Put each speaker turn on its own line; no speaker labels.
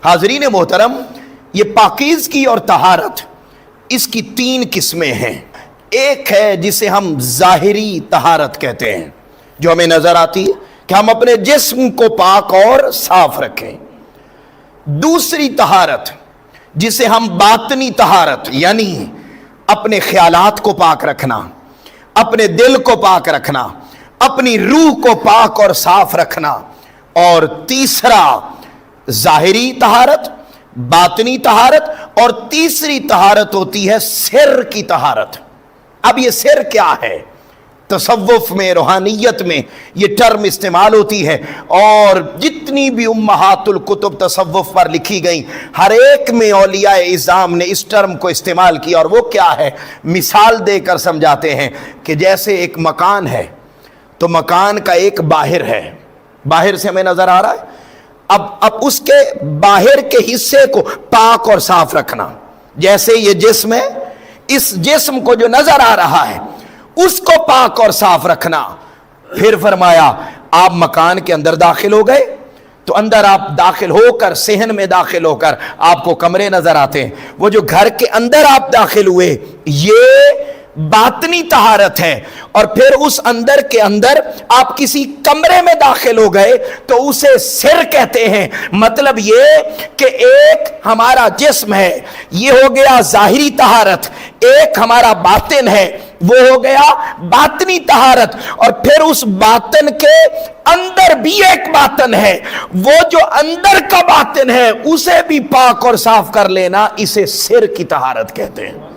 हाज़रीन मोहतरम, ये पाकीज़गी और तहारत, इसकी 3 किस्में हैं। एक है जिसे हम ज़ाहिरी तहारत कहते हैं, जो हमें नज़र आती है कि हम अपने जिस्म को पाक और साफ रखें। दूसरी तहारत जिसे हम बातनी तहारत, यानी अपने ख्यालात को पाक रखना, अपने दिल को पाक रखना, अपनी रूह को पाक और साफ रखना। और तीसरा ज़ाहिरी तहारत, बातनी तहारत, और तीसरी तहारत होती है सिर की तहारत। अब ये सिर क्या है? तसव्वुफ में, रूहानियत में ये टर्म इस्तेमाल होती है, और जितनी भी उम्महातुल कुतुब तसव्वुफ पर लिखी गई, हर एक में औलियाए इज़ाम ने इस टर्म को इस्तेमाल किया। और वो क्या है, मिसाल देकर समझाते हैं कि जैसे एक मकान है, तो मकान का एक बाहिर है, बाहर से हमें नजर आ रहा है, अब उसके बाहर के हिस्से को पाक और साफ रखना। जैसे ये जिस्म है, इस जिस्म को जो नजर आ रहा है उसको पाक और साफ रखना। फिर फरमाया आप मकान के अंदर दाखिल हो गए, तो अंदर आप दाखिल होकर, सेहन में दाखिल होकर आपको कमरे नजर आते हैं। वो जो घर के अंदर आप दाखिल हुए, ये बातनी तहारत है। और फिर उस अंदर के अंदर आप किसी कमरे में दाखिल हो गए, तो उसे सिर कहते हैं। मतलब ये कि एक हमारा जिस्म है, ये हो गया ज़ाहिरी तहारत, एक हमारा बातिन है, वो हो गया बातनी तहारत। और फिर उस बातिन के अंदर भी एक बातिन है, वो जो अंदर का बातिन है उसे भी पाक और साफ कर लेना, इसे सिर की तहारत कहते हैं।